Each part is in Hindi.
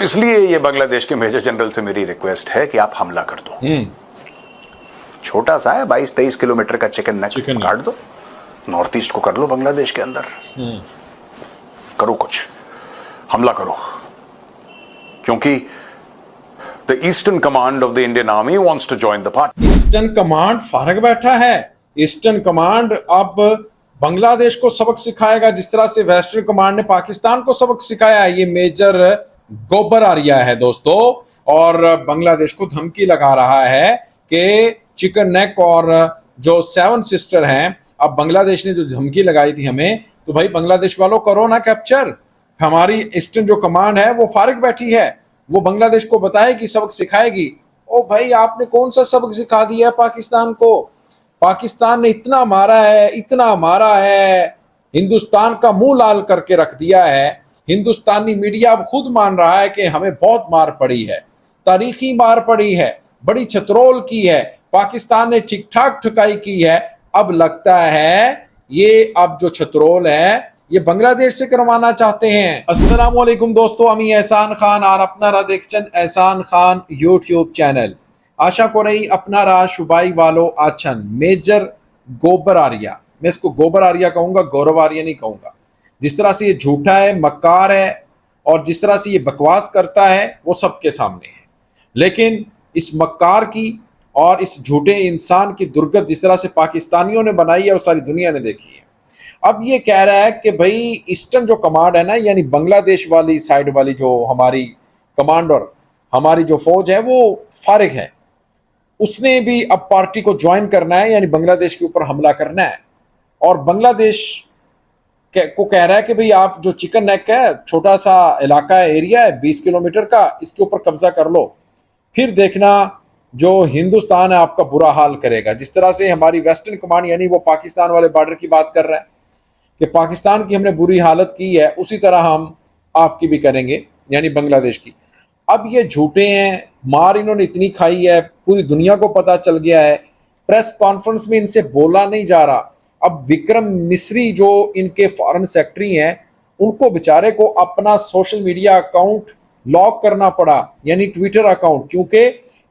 इसलिए ये बांग्लादेश के मेजर जनरल से मेरी रिक्वेस्ट है कि आप हमला कर दो। छोटा सा है, 22-23 किलोमीटर का चिकन नेक काट दो, नॉर्थ ईस्ट को कर लो बांग्लादेश के अंदर। करो कुछ, हमला करो, क्योंकि the eastern command of the Indian army wants to join the party. Eastern command फारग बैठा है। ईस्टर्न कमांड अब बांग्लादेश को सबक सिखाएगा जिस तरह से वेस्टर्न कमांड ने पाकिस्तान को सबक सिखाया है। ये मेजर गोबर आर्या है दोस्तों, और बांग्लादेश को धमकी लगा रहा है कि चिकन नेक और जो 7 सिस्टर हैं, अब बांग्लादेश ने जो धमकी लगाई थी हमें, तो भाई बांग्लादेश वालों करो ना कैप्चर। हमारी ईस्टर्न जो कमांड है वो फारिग बैठी है, वो बांग्लादेश को बताएगी, सबक सिखाएगी। ओ भाई, आपने कौन सा सबक सिखा दिया है पाकिस्तान को? पाकिस्तान ने इतना मारा है, इतना मारा है, हिंदुस्तान का मुंह लाल करके रख दिया है। हिंदुस्तानी मीडिया अब खुद मान रहा है कि हमें बहुत मार पड़ी है, तारीखी मार पड़ी है, बड़ी छतरोल की है, पाकिस्तान ने ठीक ठाक ठुकाई की है। अब लगता है ये अब जो छतरोल है ये बांग्लादेश से करवाना चाहते हैं। अस्सलाम वालेकुम दोस्तों, আমি এহসান খান আর আপনারা দেখছেন এহসান খান ইউটিউব চ্যানেল। आशा को रही अपनारा शुबाई वालों आछन मेजर गोबर आर्या, मैं इसको गोबर आर्या कहूंगा, गौरव आर्या नहीं कहूंगा। जिस तरह से ये झूठा है, मक्कार है और जिस तरह से ये बकवास करता है वो सबके सामने है। लेकिन इस मक्कार की और इस झूठे इंसान की दुर्गत जिस तरह से पाकिस्तानियों ने बनाई है वो सारी दुनिया ने देखी है। अब ये कह रहा है कि भाई ईस्टर्न जो कमांड है ना, यानी बांग्लादेश वाली साइड वाली जो हमारी कमांडर, हमारी जो फौज है वो फारिग है, उसने भी अब पार्टी को ज्वाइन करना है, यानी बांग्लादेश के ऊपर हमला करना है। और बांग्लादेश को कह रहा है कि भाई आप जो चिकन नेक है, छोटा सा इलाका है, एरिया है 20 किलोमीटर का, इसके ऊपर कब्जा कर लो, फिर देखना जो हिंदुस्तान है आपका बुरा हाल करेगा। जिस तरह से हमारी वेस्टर्न कमांड यानी वो पाकिस्तान वाले बॉर्डर की बात कर रहा है कि पाकिस्तान की हमने बुरी हालत की है, उसी तरह हम आपकी भी करेंगे, यानी बांग्लादेश की। अब ये झूठे हैं, मार इन्होंने इतनी खाई है, पूरी दुनिया को पता चल गया है। प्रेस कॉन्फ्रेंस में इनसे बोला नहीं जा रहा। अब विक्रम मिस्री जो इनके फॉरेन सेक्रेटरी हैं, उनको बेचारे को अपना सोशल मीडिया अकाउंट लॉक करना पड़ा, यानी ट्विटर अकाउंट, क्योंकि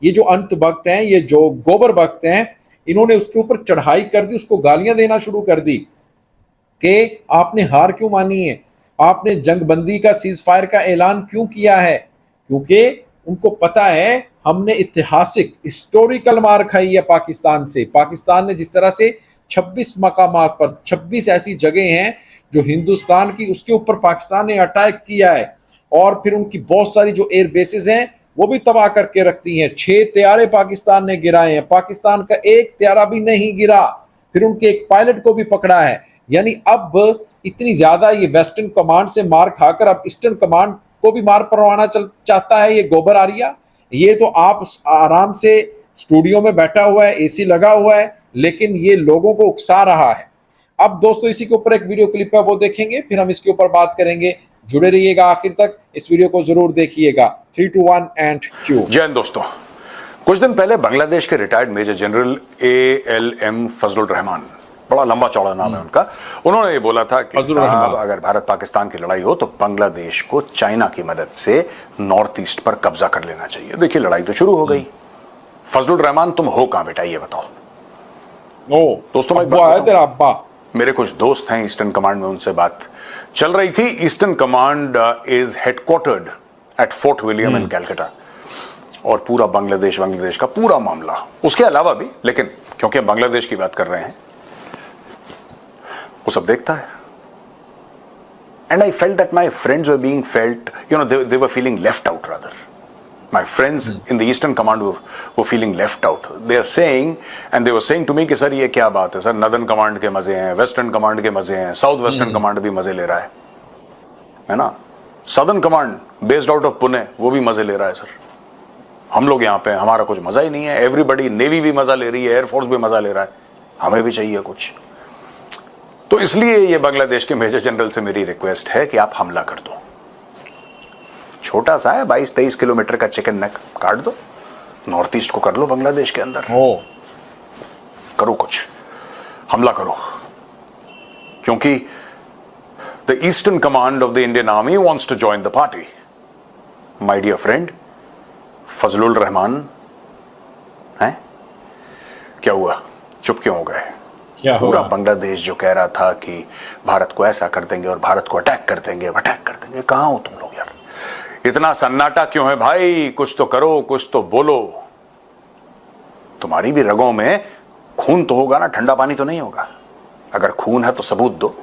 ये जो अंत भक्त हैं, ये जो गोबर भक्त हैं, इन्होंने उसके ऊपर चढ़ाई कर दी, उसको गालियां देना शुरू कर दी कि आपने हार क्यों मानी है, आपने जंगबंदी का, सीज फायर का ऐलान क्यों किया है। क्योंकि उनको पता है हमने ऐतिहासिक हिस्टोरिकल मार खाई है पाकिस्तान से। पाकिस्तान ने जिस तरह से 26 मकामात पर 26 ऐसी जगह हैं जो हिंदुस्तान की, उसके ऊपर पाकिस्तान ने अटैक किया है, और फिर उनकी बहुत सारी जो एयर बेसेस हैं वो भी तबाह करके रखती हैं। 6 त्यारे पाकिस्तान ने गिराए हैं, पाकिस्तान का एक त्यारा भी नहीं गिरा, फिर उनके एक पायलट को भी पकड़ा है। यानी अब इतनी ज्यादा ये वेस्टर्न कमांड से मार खाकर अब ईस्टर्न कमांड को भी मार परवाना चाहता है ये गोबर आर्या। ये तो आप आराम से स्टूडियो में बैठा हुआ है, एसी लगा हुआ है, लेकिन ये लोगों को उकसा रहा है। अब दोस्तों इसी के ऊपर एक वीडियो क्लिप है, वो देखेंगे, फिर हम इसके ऊपर बात करेंगे। जुड़े रहिएगा आखिर तक, इस वीडियो को जरूर देखिएगा। 3, 2, 1 एंड क्यू। जय हिंद दोस्तों, कुछ दिन पहले बांग्लादेश के retired major general ALM Fazlur Rahman, बड़ा लंबा चौड़ा नाम है उनका, उन्होंने ये बोला था कि साहब अगर भारत पाकिस्तान की लड़ाई हो तो बांग्लादेश को चाइना की मदद से नॉर्थ ईस्ट पर कब्जा कर लेना चाहिए। देखिए लड़ाई तो शुरू हो गई। फजलुर रहमान तुम हो कहां बेटा, ये बताओ। दोस्तों तेरा अब्बा, मेरे कुछ दोस्त हैं ईस्टर्न कमांड में, उनसे बात चल रही थी। Eastern command is headquartered at Fort William in Calcutta, और पूरा बांग्लादेश का पूरा मामला, उसके अलावा भी, लेकिन क्योंकि हम बांग्लादेश की बात कर रहे हैं, वो सब देखता है। And I felt that my friends were being felt, you know, they were feeling left out rather. My friends in the Eastern Command were feeling left out. They are saying, and they were saying to me कि सर ये क्या बात है सर, Northern Command के मजे हैं, Western Command के मजे हैं, South Western Command भी मजे ले रहा है ना, Southern Command based out of Pune वो भी मजे ले रहा है सर, हम लोग यहाँ पे हमारा कुछ मजा ही नहीं है। Everybody, Navy भी मजा ले रही है, Air Force भी मजा ले रहा है, हमें भी चाहिए कुछ। तो इसलिए ये बांग्लादेश के मेजर जनरल से मेरी रिक्वेस्ट है कि आप हमला कर दो। छोटा सा है, 22-23 किलोमीटर का चिकन नेक काट दो, नॉर्थ ईस्ट को कर लो बांग्लादेश के अंदर। करो कुछ, हमला करो, क्योंकि the eastern command of the Indian army wants to join the party. My dear friend Fazlul Rahman हैं? क्या हुआ, चुप क्यों हो गए? क्या पूरा हुआ? बांग्लादेश जो कह रहा था कि भारत को ऐसा कर देंगे और भारत को अटैक कर देंगे, कहां हो तुम लोग यार? इतना सन्नाटा क्यों है भाई? कुछ तो करो, कुछ तो बोलो। तुम्हारी भी रगों में खून तो होगा ना, ठंडा पानी तो नहीं होगा। अगर खून है तो सबूत दो।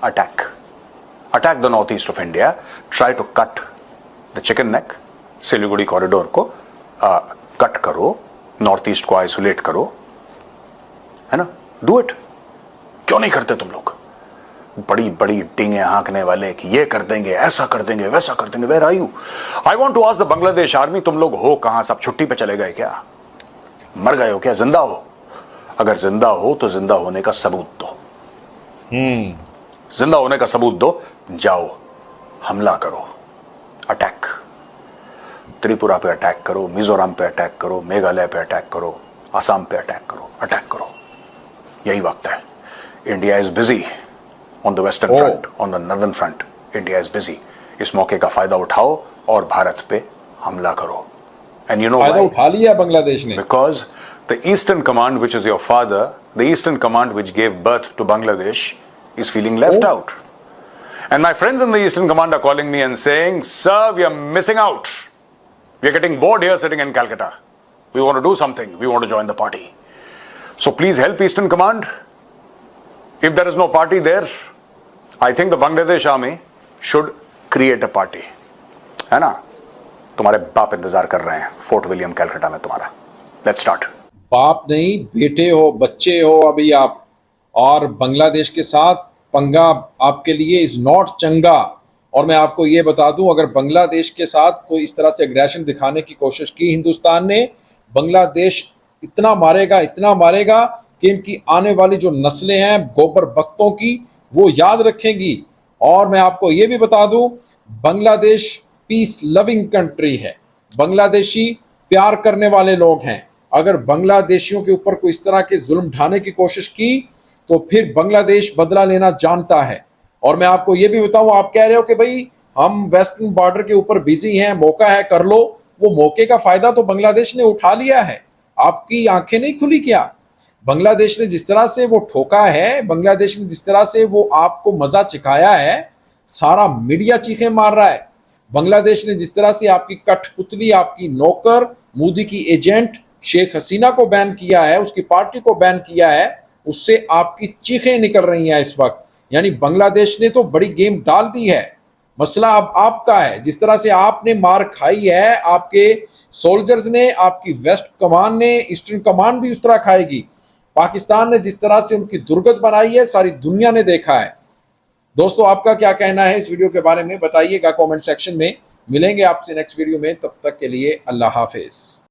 Attack the north east of India, try to cut the chicken neck, Siliguri corridor को कट करो, नॉर्थ ईस्ट को आइसोलेट करो, है ना? Do it. क्यों नहीं करते तुम लोग? बड़ी बड़ी डींगे हाँकने वाले कि ये कर देंगे, ऐसा कर देंगे, वैसा कर देंगे। Where are you? I want to ask the Bangladesh army, तुम लोग हो कहां? सब छुट्टी पे चले गए क्या? मर गए हो क्या? जिंदा हो? अगर जिंदा हो तो जिंदा होने का सबूत दो। जिंदा होने का सबूत दो। जाओ, हमला करो, अटैक। त्रिपुरा पे अटैक करो, मिजोरम पे अटैक करो, मेघालय पे अटैक करो, असम पे अटैक करो। यही वक्त है। India is busy on the western front, on the northern front India is busy. इस मौके का फायदा उठाओ और भारत पे हमला करो। एंड यू नो फायदा उठा लिया बांग्लादेश ने। Because the Eastern Command, which is your father, the Eastern Command which gave birth to Bangladesh, is feeling left out. And my friends in the Eastern Command are calling me and saying, sir, we are missing out. We are getting bored here sitting in Calcutta. We want to do something. We want to join the party. So please help Eastern Command. If there is no party there, I think the Bangladesh army should create a party. है ना? तुम्हारे बाप इंतजार कर रहे हैं फोर्ट विलियम कैलकाटा में तुम्हारा। Let's start. बाप नहीं, बेटे हो, बच्चे हो अभी आप, और बांग्लादेश के साथ पंगा आपके लिए इज नॉट चंगा। और मैं आपको ये बता दूं, अगर बांग्लादेश के साथ कोई इस तरह से एग्रेशन दिखाने की कोशिश की हिंदुस्तान ने, बांग्लादेश इतना मारेगा कि इनकी आने वाली जो नस्लें हैं गोबर बख्तों की, वो याद रखेंगी। और मैं आपको ये भी बता दूं, बांग्लादेश पीस लविंग कंट्री है, बांग्लादेशी प्यार करने वाले लोग हैं। अगर बांग्लादेशियों के ऊपर कोई इस तरह के जुल्म ढाने की कोशिश की तो फिर बांग्लादेश बदला लेना जानता है। और मैं आपको ये भी बताऊं, आप कह रहे हो कि भाई हम वेस्टर्न बॉर्डर के ऊपर बिजी हैं, मौका है कर लो। वो मौके का फायदा तो बांग्लादेश ने उठा लिया है। आपकी आंखें नहीं खुली क्या? बांग्लादेश ने जिस तरह से वो ठोका है, बांग्लादेश ने जिस तरह से वो आपको मजा चिखाया है, सारा मीडिया चीखें मार रहा है। बांग्लादेश ने जिस तरह से आपकी कठपुतली, आपकी नौकर, मोदी की एजेंट शेख हसीना को बैन किया है, उसकी पार्टी को बैन किया है, उससे आपकी चीखें निकल रही हैं इस वक्त। यानी बांग्लादेश ने तो बड़ी गेम डाल दी है। मसला अब आपका है। जिस तरह से आपने मार खाई है, आपके सोल्जर्स ने, आपकी वेस्ट कमान ने, ईस्टर्न कमान भी उस तरह खाएगी। पाकिस्तान ने जिस तरह से उनकी दुर्गत बनाई है, सारी दुनिया ने देखा है। दोस्तों, आपका क्या कहना है इस वीडियो के बारे में? बताइएगा कमेंट सेक्शन में। मिलेंगे आपसे नेक्स्ट वीडियो में, तब तक के लिए अल्लाह हाफिज।